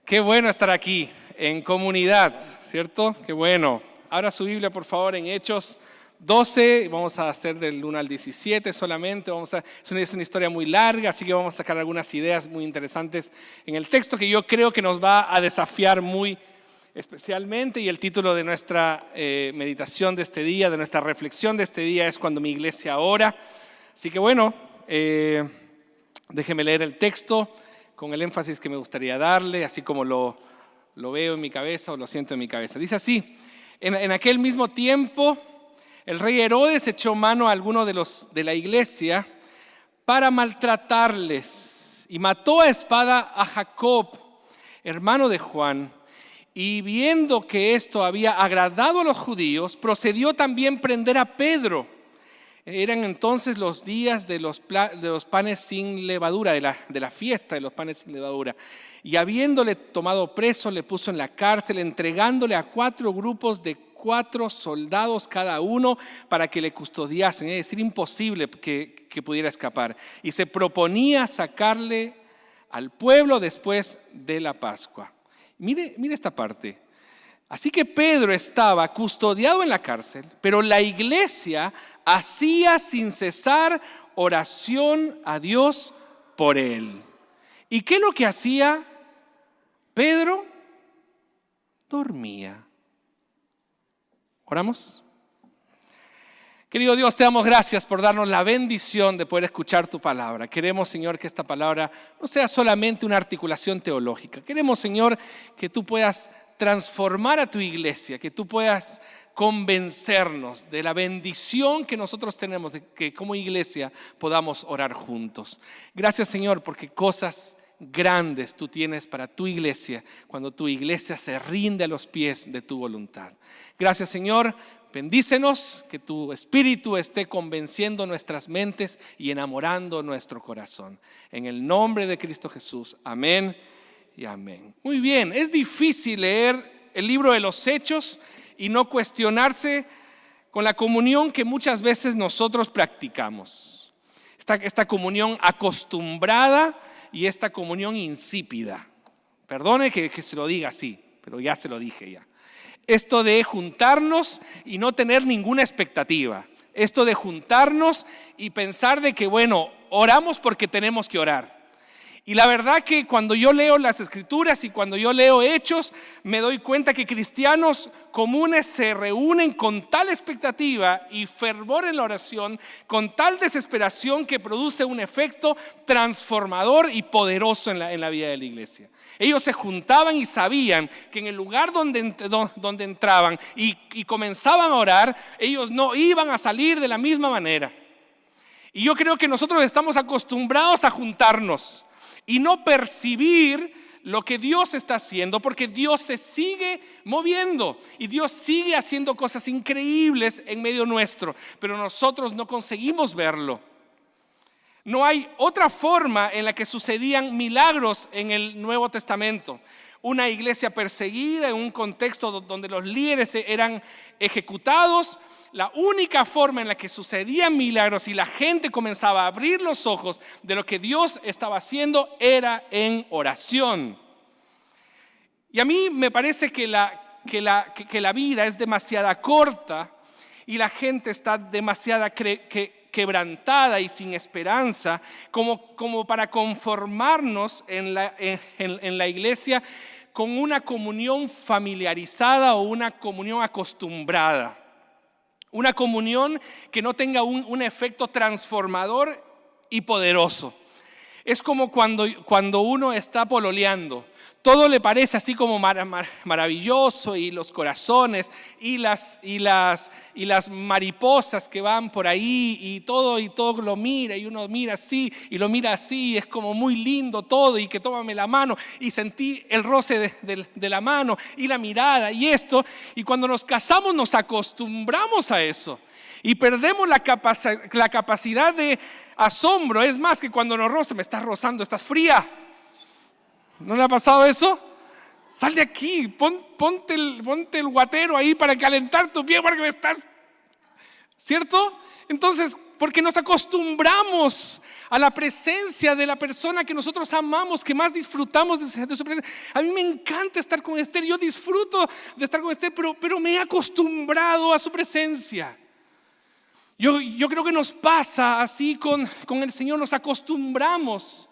Qué bueno estar aquí en comunidad, ¿cierto? Qué bueno. Abra su Biblia, por favor, en Hechos 12. Vamos a hacer del 1 al 17 solamente. Es una historia muy larga, así que vamos a sacar algunas ideas muy interesantes en el texto que yo creo que nos va a desafiar muy especialmente. Y el título de nuestra meditación de este día, de nuestra reflexión de este día, es Cuando mi iglesia ora. Así que bueno, déjeme leer el texto con el énfasis que me gustaría darle, así como lo veo en mi cabeza o lo siento en mi cabeza. Dice así: en aquel mismo tiempo, el rey Herodes echó mano a algunos de la iglesia para maltratarles y mató a espada a Jacob, hermano de Juan. Y viendo que esto había agradado a los judíos, procedió también prender a Pedro. Eran entonces los días de los panes sin levadura, de la fiesta de los panes sin levadura. Y habiéndole tomado preso, le puso en la cárcel, entregándole a 4 grupos de 4 soldados cada uno para que le custodiasen. Es decir, imposible que pudiera escapar. Y se proponía sacarle al pueblo después de la Pascua. Mire esta parte. Así que Pedro estaba custodiado en la cárcel, pero la iglesia hacía sin cesar oración a Dios por él. ¿Y qué es lo que hacía Pedro? Dormía. ¿Oramos? Querido Dios, te damos gracias por darnos la bendición de poder escuchar tu palabra. Queremos, Señor, que esta palabra no sea solamente una articulación teológica. Queremos, Señor, que tú puedas transformar a tu iglesia, que tú puedas convencernos de la bendición que nosotros tenemos, de que como iglesia podamos orar juntos. Gracias, Señor, porque cosas grandes tú tienes para tu iglesia cuando tu iglesia se rinde a los pies de tu voluntad. Gracias, Señor. Bendícenos, que tu Espíritu esté convenciendo nuestras mentes y enamorando nuestro corazón. En el nombre de Cristo Jesús. Amén y amén. Muy bien, es difícil leer el libro de los Hechos y no cuestionarse con la comunión que muchas veces nosotros practicamos. Esta comunión acostumbrada y esta comunión insípida. Perdone que se lo diga así, pero ya se lo dije ya. Esto de juntarnos y no tener ninguna expectativa. Esto de juntarnos y pensar de que, bueno, oramos porque tenemos que orar. Y la verdad que cuando yo leo las Escrituras y cuando yo leo Hechos, me doy cuenta que cristianos comunes se reúnen con tal expectativa y fervor en la oración, con tal desesperación que produce un efecto transformador y poderoso en la vida de la iglesia. Ellos se juntaban y sabían que en el lugar donde entraban y comenzaban a orar, ellos no iban a salir de la misma manera. Y yo creo que nosotros estamos acostumbrados a juntarnos y no percibir lo que Dios está haciendo, porque Dios se sigue moviendo y Dios sigue haciendo cosas increíbles en medio nuestro, pero nosotros no conseguimos verlo. No hay otra forma en la que sucedían milagros en el Nuevo Testamento. Una iglesia perseguida en un contexto donde los líderes eran ejecutados. La única forma en la que sucedían milagros y la gente comenzaba a abrir los ojos de lo que Dios estaba haciendo era en oración. Y a mí me parece que la vida es demasiado corta y la gente está demasiado quebrantada y sin esperanza como para conformarnos en la iglesia con una comunión familiarizada o una comunión acostumbrada. Una comunión que no tenga un efecto transformador y poderoso. Es como cuando uno está pololeando. Todo le parece así como maravilloso y los corazones y las mariposas que van por ahí y todo lo mira y uno mira así y lo mira así. Es como muy lindo todo y que tómame la mano y sentí el roce de la mano y la mirada y esto. Y cuando nos casamos nos acostumbramos a eso y perdemos la capacidad de asombro. Es más que cuando nos roza, me estás rozando, estás fría. ¿No le ha pasado eso? Sal de aquí, ponte el guatero ahí para calentar tu pie porque me estás... ¿Cierto? Entonces, porque nos acostumbramos a la presencia de la persona que nosotros amamos, que más disfrutamos de su presencia. A mí me encanta estar con Esther, yo disfruto de estar con Esther, pero me he acostumbrado a su presencia. Yo creo que nos pasa así con el Señor, nos acostumbramos.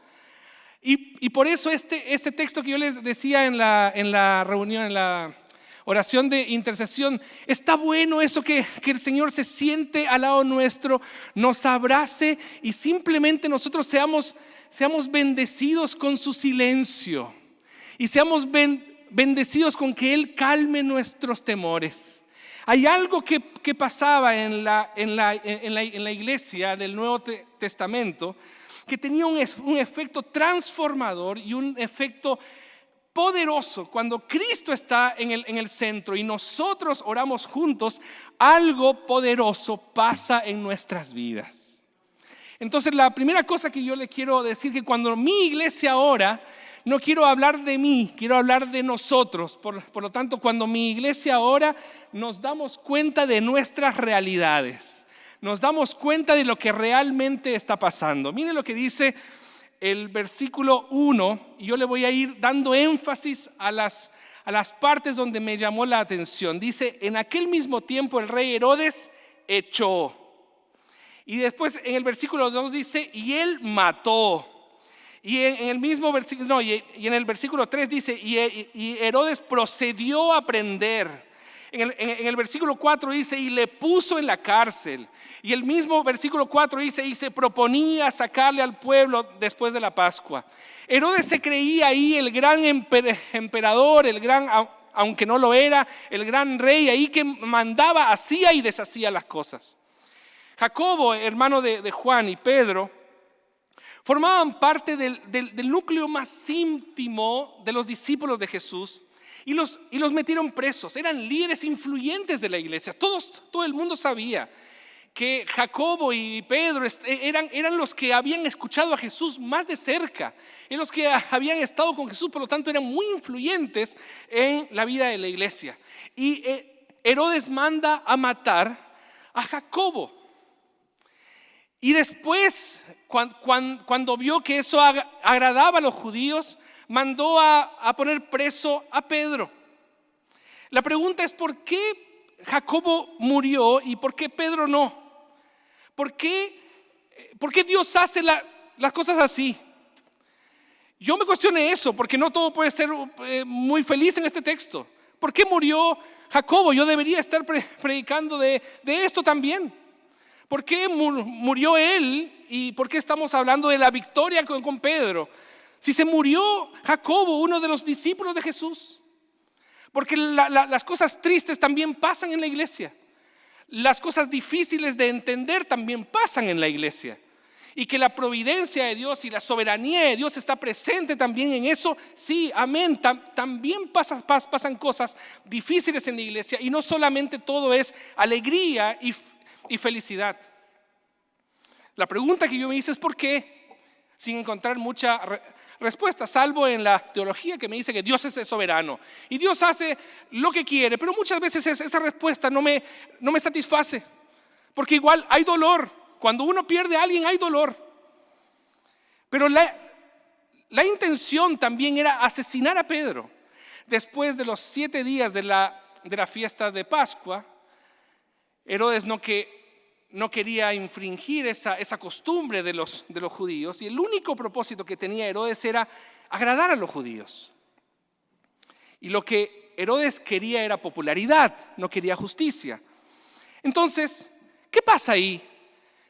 Y por eso este texto que yo les decía en la reunión, en la oración de intercesión, está bueno eso que el Señor se siente al lado nuestro, nos abrace y simplemente nosotros seamos bendecidos con su silencio y seamos bendecidos con que Él calme nuestros temores. Hay algo que pasaba en la iglesia del Nuevo Testamento que tenía un efecto transformador y un efecto poderoso. Cuando Cristo está en el centro y nosotros oramos juntos, algo poderoso pasa en nuestras vidas. Entonces, la primera cosa que yo le quiero decir, que cuando mi iglesia ora, no quiero hablar de mí, quiero hablar de nosotros. Por lo tanto, cuando mi iglesia ora, nos damos cuenta de nuestras realidades. Nos damos cuenta de lo que realmente está pasando. Miren lo que dice el versículo 1, y yo le voy a ir dando énfasis a las partes donde me llamó la atención. Dice, en aquel mismo tiempo el rey Herodes echó. Y después en el versículo 2 dice, y él mató. Y en el mismo versículo, y en el versículo 3 dice, y Herodes procedió a prender. En el versículo 4 dice, y le puso en la cárcel. Y el mismo versículo 4 dice, y se proponía sacarle al pueblo después de la Pascua. Herodes se creía ahí el gran emperador, el gran, aunque no lo era, el gran rey ahí que mandaba, hacía y deshacía las cosas. Jacobo, hermano de Juan, y Pedro formaban parte del núcleo más íntimo de los discípulos de Jesús y los metieron presos. Eran líderes influyentes de la iglesia. Todo el mundo sabía que Jacobo y Pedro eran los que habían escuchado a Jesús más de cerca, eran los que habían estado con Jesús, por lo tanto eran muy influyentes en la vida de la iglesia. Y Herodes manda a matar a Jacobo. Y después, cuando vio que eso agradaba a los judíos, mandó a poner preso a Pedro. La pregunta es, ¿por qué Jacobo murió y por qué Pedro no? ¿Por qué Dios hace las cosas así? Yo me cuestioné eso, porque no todo puede ser muy feliz en este texto. ¿Por qué murió Jacobo? Yo debería estar predicando de esto también. ¿Por qué murió él y por qué estamos hablando de la victoria con Pedro? Si se murió Jacobo, uno de los discípulos de Jesús. Porque las cosas tristes también pasan en la iglesia. Las cosas difíciles de entender también pasan en la iglesia. Y que la providencia de Dios y la soberanía de Dios está presente también en eso. Sí, amén. También pasan cosas difíciles en la iglesia. Y no solamente todo es alegría y felicidad. La pregunta que yo me hice es ¿por qué? Sin encontrar mucha respuesta, salvo en la teología que me dice que Dios es soberano y Dios hace lo que quiere, pero muchas veces esa respuesta no me satisface, porque igual hay dolor. Cuando uno pierde a alguien hay dolor, pero la intención también era asesinar a Pedro. Después de los 7 días de la fiesta de Pascua, Herodes no quería infringir esa costumbre de los judíos, y el único propósito que tenía Herodes era agradar a los judíos. Y lo que Herodes quería era popularidad, no quería justicia. Entonces, ¿qué pasa ahí?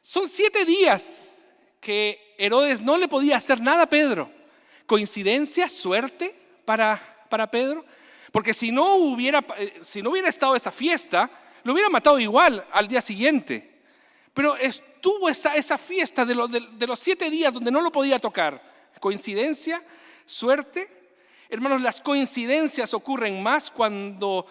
Son 7 días que Herodes no le podía hacer nada a Pedro. ¿Coincidencia? ¿Suerte para Pedro? Porque si no hubiera estado esa fiesta, lo hubiera matado igual al día siguiente. Pero estuvo esa fiesta de los 7 días donde no lo podía tocar. ¿Coincidencia? ¿Suerte? Hermanos, las coincidencias ocurren más cuando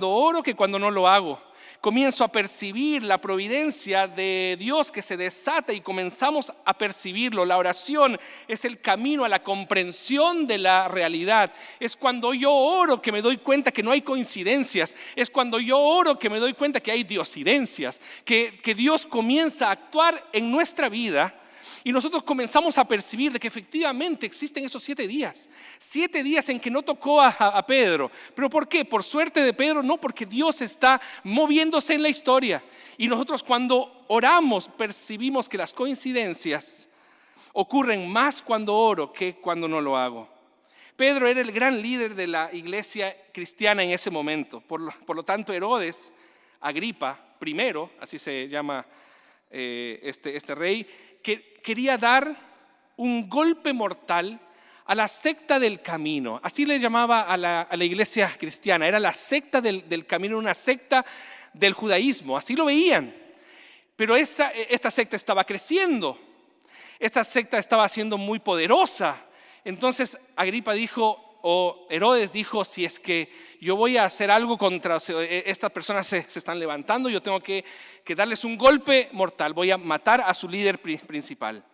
oro que cuando no lo hago. comienzo a percibir la providencia de Dios que se desata y comenzamos a percibirlo. La oración es el camino a la comprensión de la realidad. Es cuando yo oro que me doy cuenta que no hay coincidencias. Es cuando yo oro que me doy cuenta que hay diosidencias, que Dios comienza a actuar en nuestra vida. Y nosotros comenzamos a percibir de que efectivamente existen esos 7 días. 7 días en que no tocó a Pedro. ¿Pero por qué? ¿Por suerte de Pedro? No, porque Dios está moviéndose en la historia. Y nosotros cuando oramos percibimos que las coincidencias ocurren más cuando oro que cuando no lo hago. Pedro era el gran líder de la iglesia cristiana en ese momento. Por lo tanto, Herodes Agripa I, así se llama este rey, que quería dar un golpe mortal a la secta del camino. Así le llamaba a la iglesia cristiana. Era la secta del camino, una secta del judaísmo. Así lo veían. Pero esta secta estaba creciendo. Esta secta estaba siendo muy poderosa. Entonces Agripa dijo, o Herodes dijo, si es que yo voy a hacer algo contra estas personas se están levantando, yo tengo que darles un golpe mortal, voy a matar a su líder principal.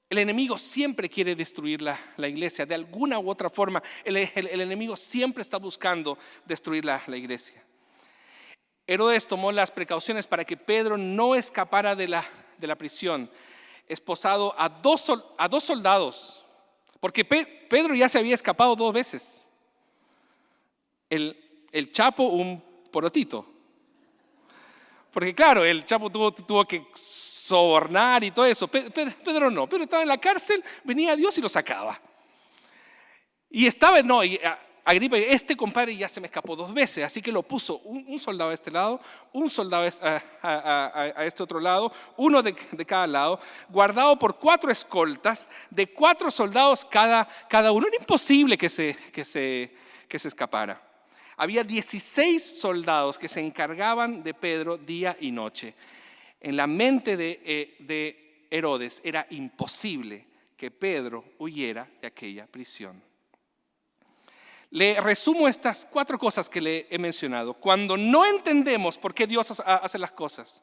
El enemigo siempre quiere destruir la iglesia, de alguna u otra forma. El enemigo siempre está buscando destruir la iglesia. Herodes tomó las precauciones para que Pedro no escapara de la prisión, esposado a dos soldados. Porque Pedro ya se había escapado 2 veces. El Chapo, un porotito. Porque claro, el Chapo tuvo que sobornar y todo eso. Pedro no. Pedro estaba en la cárcel, venía Dios y lo sacaba. Y Agripa, este compadre ya se me escapó 2 veces, así que lo puso un soldado a este lado, un soldado a este otro lado, uno de cada lado, guardado por 4 escoltas, de 4 soldados cada uno. Era imposible que se escapara. Había 16 soldados que se encargaban de Pedro día y noche. En la mente de Herodes era imposible que Pedro huyera de aquella prisión. Le resumo estas 4 cosas que le he mencionado. Cuando no entendemos por qué Dios hace las cosas,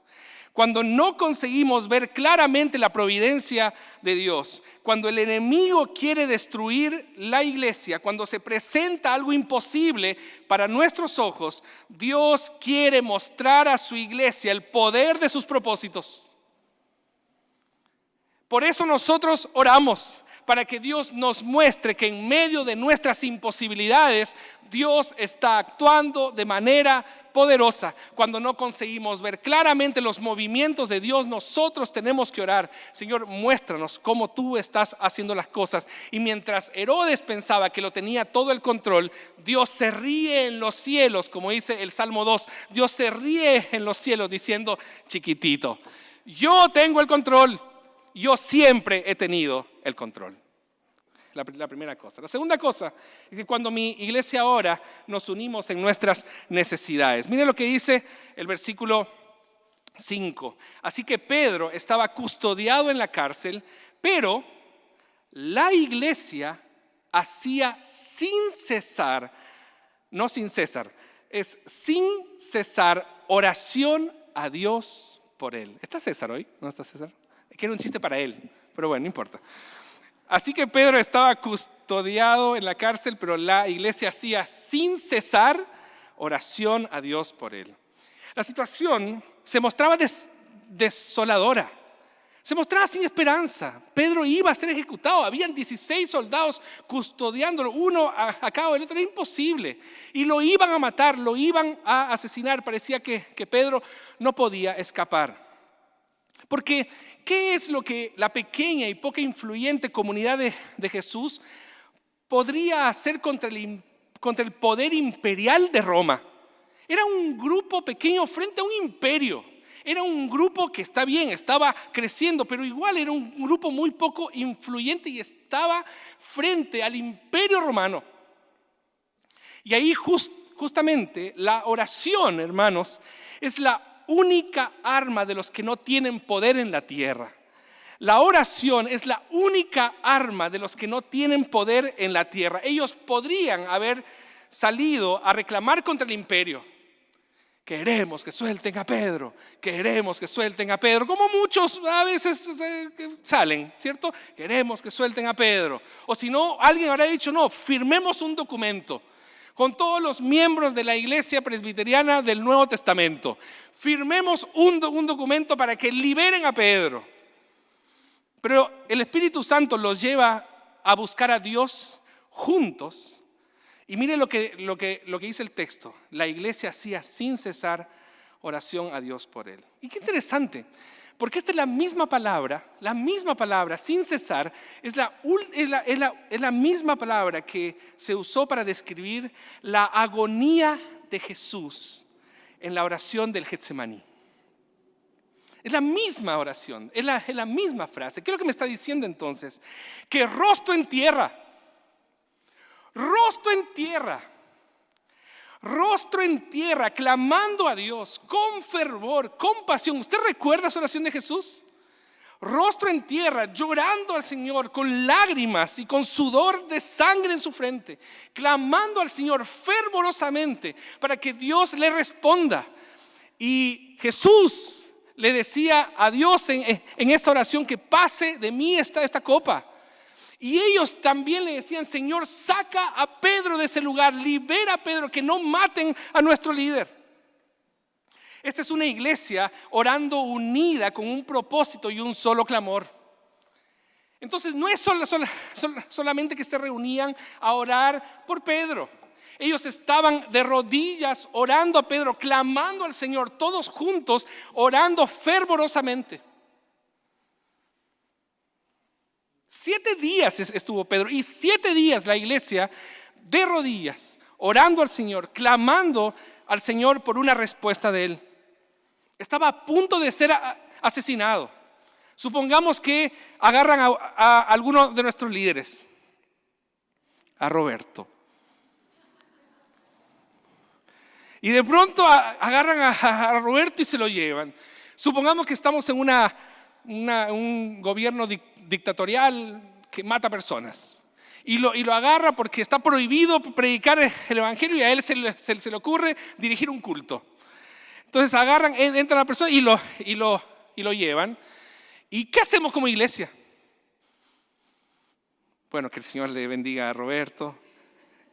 cuando no conseguimos ver claramente la providencia de Dios, cuando el enemigo quiere destruir la iglesia, cuando se presenta algo imposible para nuestros ojos, Dios quiere mostrar a su iglesia el poder de sus propósitos. Por eso nosotros oramos, para que Dios nos muestre que en medio de nuestras imposibilidades, Dios está actuando de manera poderosa. Cuando no conseguimos ver claramente los movimientos de Dios, nosotros tenemos que orar. Señor, muéstranos cómo tú estás haciendo las cosas. Y mientras Herodes pensaba que lo tenía todo el control, Dios se ríe en los cielos, como dice el Salmo 2. Dios se ríe en los cielos diciendo, chiquitito, yo tengo el control. Yo siempre he tenido el control. La primera cosa. La segunda cosa es que cuando mi iglesia ora, nos unimos en nuestras necesidades. Mire lo que dice el versículo 5. Así que Pedro estaba custodiado en la cárcel, pero la iglesia hacía sin cesar oración a Dios por él. ¿Está César hoy? ¿No está César? Que era un chiste para él, pero bueno, no importa. Así que Pedro estaba custodiado en la cárcel, pero la iglesia hacía sin cesar oración a Dios por él. La situación se mostraba desoladora, se mostraba sin esperanza. Pedro iba a ser ejecutado, habían 16 soldados custodiándolo, uno a cabo del otro, era imposible. Y lo iban a matar, lo iban a asesinar, parecía que Pedro no podía escapar. Porque, ¿qué es lo que la pequeña y poca influyente comunidad de Jesús podría hacer contra el poder imperial de Roma? Era un grupo pequeño frente a un imperio. Era un grupo que está bien, estaba creciendo, pero igual era un grupo muy poco influyente y estaba frente al imperio romano. Y ahí justamente la oración, hermanos, es la única arma de los que no tienen poder en la tierra. La oración es la única arma de los que no tienen poder en la tierra. Ellos podrían haber salido a reclamar contra el imperio. Queremos que suelten a Pedro, queremos que suelten a Pedro, como muchos a veces salen, ¿cierto? Queremos que suelten a Pedro. O si no, alguien habrá dicho, no, firmemos un documento con todos los miembros de la iglesia presbiteriana del Nuevo Testamento. Firmemos un documento para que liberen a Pedro. Pero el Espíritu Santo los lleva a buscar a Dios juntos. Y mire lo que dice el texto. La iglesia hacía sin cesar oración a Dios por él. Y qué interesante, porque esta es la misma palabra, sin cesar, es la misma palabra que se usó para describir la agonía de Jesús en la oración del Getsemaní. Es la misma oración, es la misma frase. ¿Qué es lo que me está diciendo entonces? Que rostro en tierra, clamando a Dios con fervor, con pasión. ¿Usted recuerda esa oración de Jesús? Rostro en tierra, llorando al Señor con lágrimas y con sudor de sangre en su frente, clamando al Señor fervorosamente para que Dios le responda. Y Jesús le decía a Dios en esta oración que pase de mí esta copa. Y ellos también le decían, Señor, saca a Pedro de ese lugar, libera a Pedro, que no maten a nuestro líder. Esta es una iglesia orando unida con un propósito y un solo clamor. Entonces no es solamente que se reunían a orar por Pedro. Ellos estaban de rodillas orando a Pedro, clamando al Señor, todos juntos, orando fervorosamente. 7 días estuvo Pedro y 7 días la iglesia de rodillas, orando al Señor, clamando al Señor por una respuesta de Él. Estaba a punto de ser asesinado. Supongamos que agarran a alguno de nuestros líderes, a Roberto. Y de pronto agarran a Roberto y se lo llevan. Supongamos que estamos en un gobierno dictatorial que mata personas y lo agarra porque está prohibido predicar el evangelio y a él se le ocurre dirigir un culto. Entonces agarran, entran a la persona y lo llevan. ¿Y qué hacemos como iglesia? Bueno, que el Señor le bendiga a Roberto,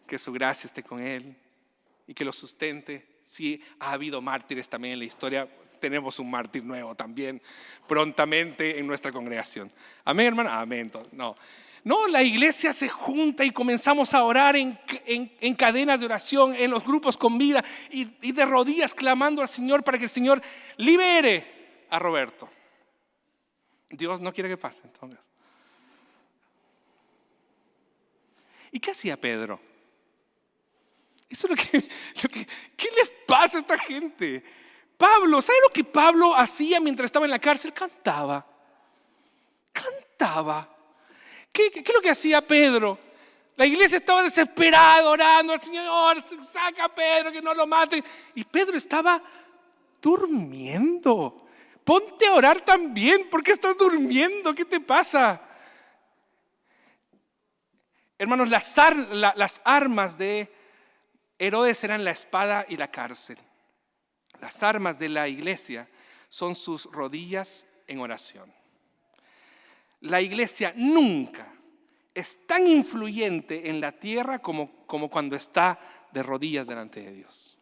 que su gracia esté con él y que lo sustente. Sí, ha habido mártires también en la historia. Tenemos un mártir nuevo también prontamente en nuestra congregación. Amén, hermano. Amén. No, la iglesia se junta y comenzamos a orar en cadenas de oración, en los grupos con vida y de rodillas clamando al Señor para que el Señor libere a Roberto. Dios no quiere que pase entonces. ¿Y qué hacía Pedro? Eso es ¿qué les pasa a esta gente? Pablo, ¿sabe lo que Pablo hacía mientras estaba en la cárcel? Cantaba. ¿Qué es lo que hacía Pedro? La iglesia estaba desesperada orando al Señor, saca a Pedro, que no lo maten. Y Pedro estaba durmiendo. Ponte a orar también. ¿Por qué estás durmiendo? ¿Qué te pasa? Hermanos, las armas de Herodes eran la espada y la cárcel. Las armas de la iglesia son sus rodillas en oración. La iglesia nunca es tan influyente en la tierra como cuando está de rodillas delante de Dios.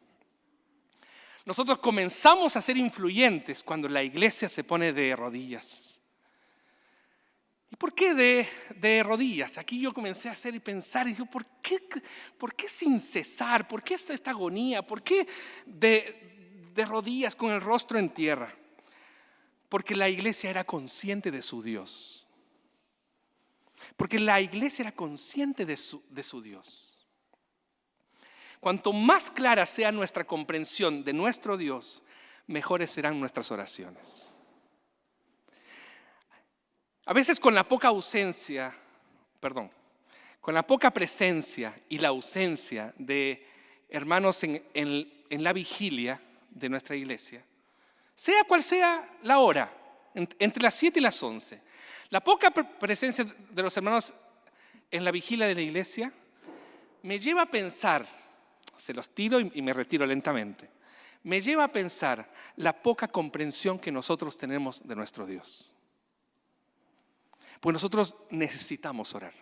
Nosotros comenzamos a ser influyentes cuando la iglesia se pone de rodillas. ¿Y por qué de rodillas? Aquí yo comencé a hacer y pensar y digo, ¿por qué sin cesar? ¿Por qué esta agonía? ¿Por qué de rodillas con el rostro en tierra? Porque la iglesia era consciente de su Dios. Porque la iglesia era consciente de su Dios. Cuanto más clara sea nuestra comprensión de nuestro Dios, mejores serán nuestras oraciones. A veces con la poca presencia y la ausencia de hermanos en la vigilia de nuestra iglesia, sea cual sea la hora, entre las 7 y las 11, la poca presencia de los hermanos en la vigilia de la iglesia me lleva a pensar, se los tiro y me retiro lentamente, me lleva a pensar la poca comprensión que nosotros tenemos de nuestro Dios. Pues nosotros necesitamos orar.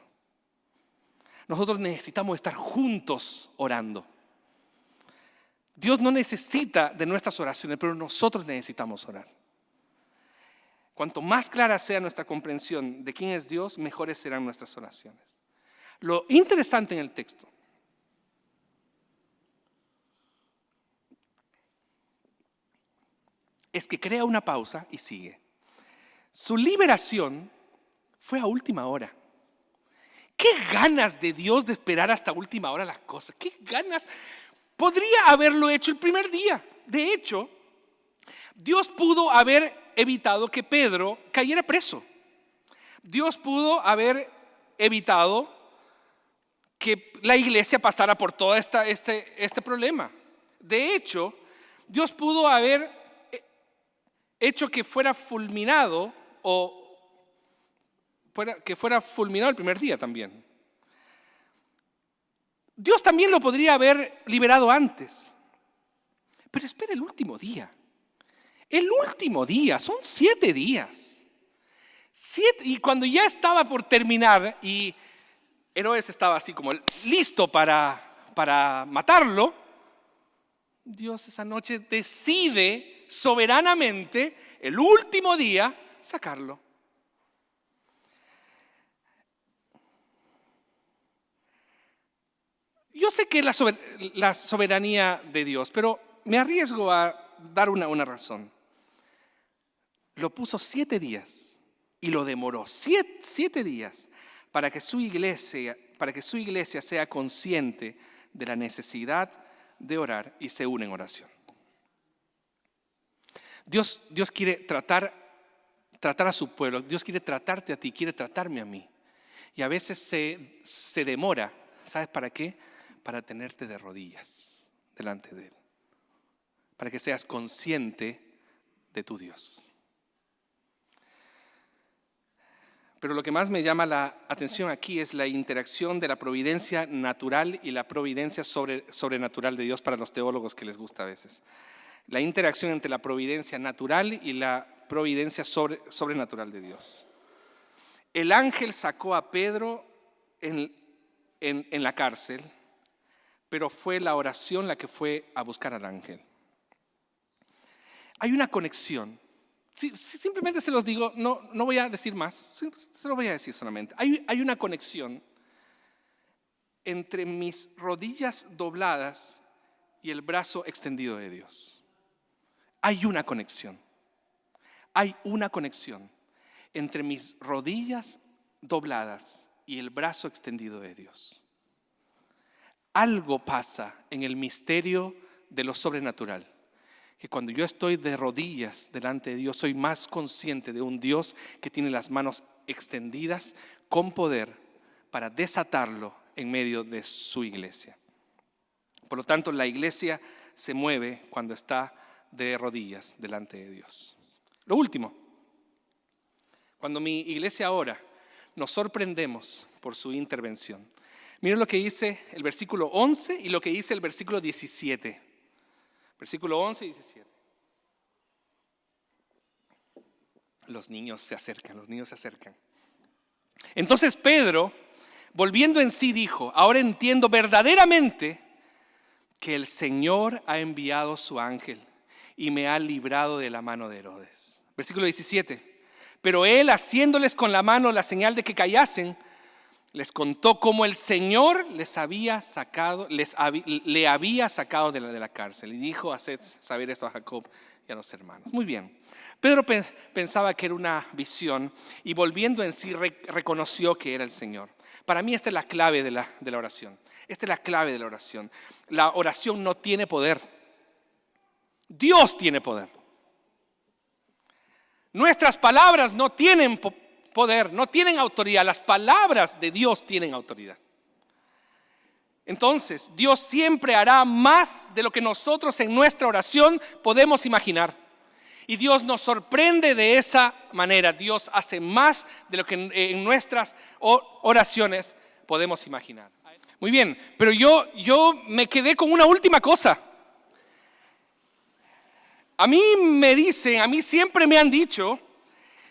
Nosotros necesitamos estar juntos orando. Dios no necesita de nuestras oraciones, pero nosotros necesitamos orar. Cuanto más clara sea nuestra comprensión de quién es Dios, mejores serán nuestras oraciones. Lo interesante en el texto es que crea una pausa y sigue. Su liberación fue a última hora. ¿Qué ganas de Dios de esperar hasta última hora las cosas? ¿Qué ganas? Podría haberlo hecho el primer día. De hecho, Dios pudo haber evitado que Pedro cayera preso. Dios pudo haber evitado que la iglesia pasara por todo este problema. De hecho, Dios pudo haber hecho que fuera fulminado que fuera fulminado el primer día también. Dios también lo podría haber liberado antes. Pero espera el último día. El último día, son 7 días. Y cuando ya estaba por terminar y Herodes estaba así como listo para matarlo, Dios esa noche decide soberanamente el último día sacarlo. Yo sé que es la soberanía de Dios, pero me arriesgo a dar una razón. Lo puso 7 días y lo demoró 7 días para que su iglesia sea consciente de la necesidad de orar y se une en oración. Dios quiere tratar a su pueblo. Dios quiere tratarte a ti, quiere tratarme a mí. Y a veces se demora. ¿Sabes para qué? Para tenerte de rodillas delante de Él. Para que seas consciente de tu Dios. Pero lo que más me llama la atención aquí es la interacción de la providencia natural y la providencia sobrenatural de Dios para los teólogos que les gusta a veces. La interacción entre la providencia natural y la providencia sobrenatural de Dios. El ángel sacó a Pedro en la cárcel, pero fue la oración la que fue a buscar al ángel. Hay una conexión. Simplemente se los digo, no voy a decir más, se lo voy a decir solamente. Hay una conexión entre mis rodillas dobladas y el brazo extendido de Dios. Hay una conexión entre mis rodillas dobladas y el brazo extendido de Dios. Algo pasa en el misterio de lo sobrenatural, que cuando yo estoy de rodillas delante de Dios, soy más consciente de un Dios que tiene las manos extendidas con poder para desatarlo en medio de su iglesia. Por lo tanto, la iglesia se mueve cuando está de rodillas delante de Dios. Lo último, cuando mi iglesia ora, nos sorprendemos por su intervención. Miren lo que dice el versículo 11 y lo que dice el versículo 17. Versículo 11 y 17. Los niños se acercan. Entonces Pedro, volviendo en sí, dijo: ahora entiendo verdaderamente que el Señor ha enviado su ángel y me ha librado de la mano de Herodes. Versículo 17. Pero él, haciéndoles con la mano la señal de que callasen, les contó cómo el Señor le había sacado de la cárcel. Y dijo: haced saber esto a Jacob y a los hermanos. Muy bien. Pedro pensaba que era una visión y volviendo en sí reconoció que era el Señor. Para mí esta es la clave de la oración. Esta es la clave de la oración. La oración no tiene poder. Dios tiene poder. Nuestras palabras no tienen poder, no tienen autoridad. Las palabras de Dios tienen autoridad. Entonces, Dios siempre hará más de lo que nosotros en nuestra oración podemos imaginar. Y Dios nos sorprende de esa manera. Dios hace más de lo que en nuestras oraciones podemos imaginar. Muy bien, pero yo me quedé con una última cosa. A mí me dicen, a mí siempre me han dicho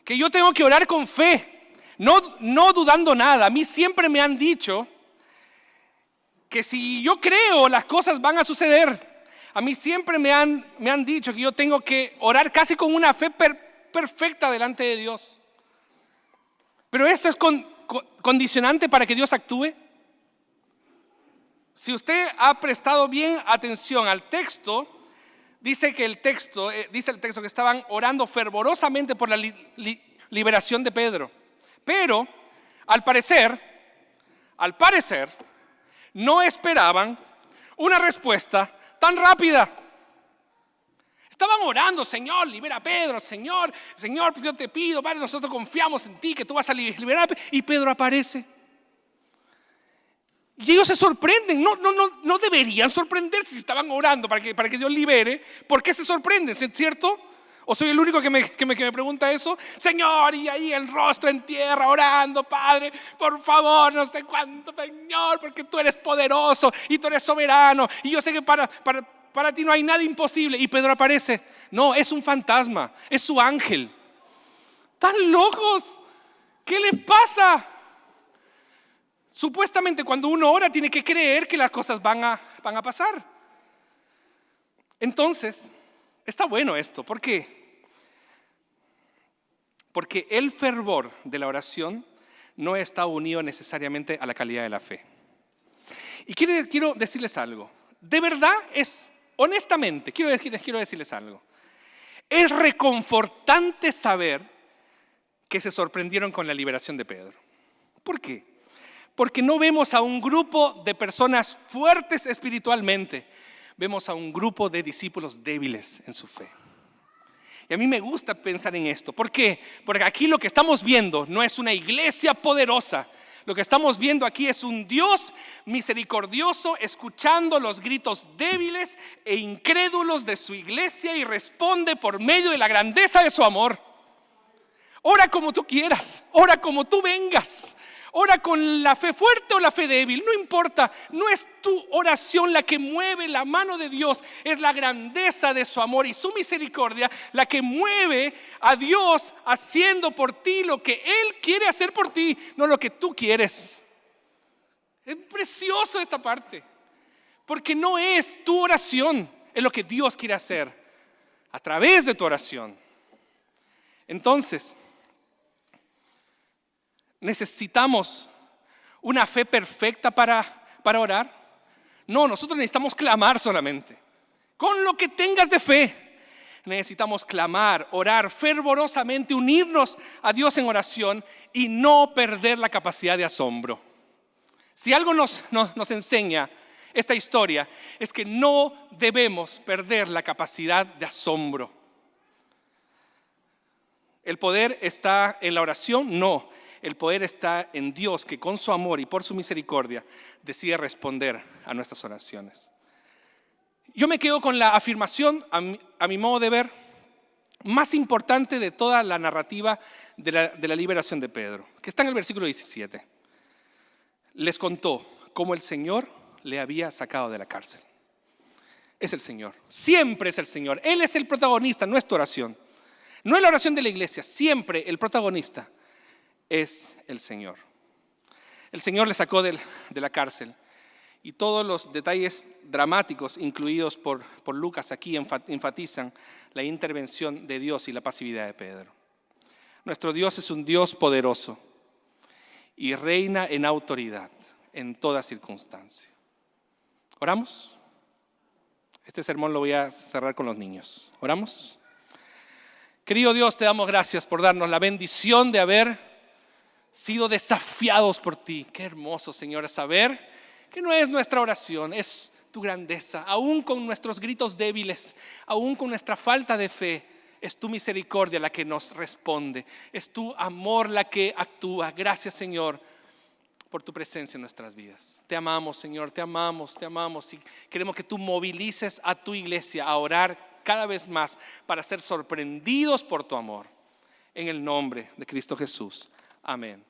que yo tengo que orar con fe, no dudando nada. A mí siempre me han dicho que si yo creo, las cosas van a suceder. A mí siempre me han dicho que yo tengo que orar casi con una fe perfecta delante de Dios. Pero esto es condicionante para que Dios actúe. Si usted ha prestado bien atención al texto, dice el texto que estaban orando fervorosamente por la liberación de Pedro. Pero al parecer, no esperaban una respuesta tan rápida. Estaban orando, Señor, libera a Pedro, Señor, pues yo te pido, Padre, nosotros confiamos en ti, que tú vas a liberar. Y Pedro aparece. Y ellos se sorprenden, no deberían sorprenderse si estaban orando para que Dios libere. ¿Por qué se sorprenden? ¿Es cierto? ¿O soy el único que me pregunta eso? Señor, y ahí el rostro en tierra orando, Padre, por favor, no sé cuánto, Señor, porque tú eres poderoso y tú eres soberano. Y yo sé que para ti no hay nada imposible. Y Pedro aparece. No, es un fantasma, es su ángel. ¿Están locos? ¿Qué les pasa? Supuestamente cuando uno ora tiene que creer que las cosas van a pasar. Entonces, está bueno esto. ¿Por qué? Porque el fervor de la oración no está unido necesariamente a la calidad de la fe. Y quiero decirles algo. De verdad honestamente, quiero decirles algo. Es reconfortante saber que se sorprendieron con la liberación de Pedro. ¿Por qué? Porque no vemos a un grupo de personas fuertes espiritualmente, vemos a un grupo de discípulos débiles en su fe. Y a mí me gusta pensar en esto. ¿Por qué? Porque aquí lo que estamos viendo no es una iglesia poderosa. Lo que estamos viendo aquí es un Dios misericordioso escuchando los gritos débiles e incrédulos de su iglesia y responde por medio de la grandeza de su amor. Ora como tú quieras, ora como tú vengas. Ora con la fe fuerte o la fe débil, no importa, no es tu oración la que mueve la mano de Dios, es la grandeza de su amor y su misericordia la que mueve a Dios haciendo por ti lo que Él quiere hacer por ti, no lo que tú quieres. Es precioso esta parte, porque no es tu oración, es lo que Dios quiere hacer a través de tu oración. Entonces, ¿necesitamos una fe perfecta para orar? No, nosotros necesitamos clamar solamente. Con lo que tengas de fe, necesitamos clamar, orar fervorosamente, unirnos a Dios en oración y no perder la capacidad de asombro. Si algo nos enseña esta historia, es que no debemos perder la capacidad de asombro. ¿El poder está en la oración? No. El poder está en Dios, que con su amor y por su misericordia decide responder a nuestras oraciones. Yo me quedo con la afirmación, a mi modo de ver, más importante de toda la narrativa de la liberación de Pedro, que está en el versículo 17. Les contó cómo el Señor le había sacado de la cárcel. Es el Señor, siempre es el Señor. Él es el protagonista, no es tu oración. No es la oración de la iglesia, siempre el protagonista es el Señor. El Señor le sacó de la cárcel y todos los detalles dramáticos incluidos por Lucas aquí enfatizan la intervención de Dios y la pasividad de Pedro. Nuestro Dios es un Dios poderoso y reina en autoridad en toda circunstancia. ¿Oramos? Este sermón lo voy a cerrar con los niños. ¿Oramos? Querido Dios, te damos gracias por darnos la bendición de haber sido desafiados por ti. Qué hermoso, Señor, saber que no es nuestra oración, es tu grandeza. Aún con nuestros gritos débiles, aún con nuestra falta de fe, es tu misericordia la que nos responde. Es tu amor la que actúa. Gracias, Señor, por tu presencia en nuestras vidas. Te amamos, Señor, te amamos, te amamos. Y queremos que tú movilices a tu iglesia a orar cada vez más para ser sorprendidos por tu amor. En el nombre de Cristo Jesús. Amén.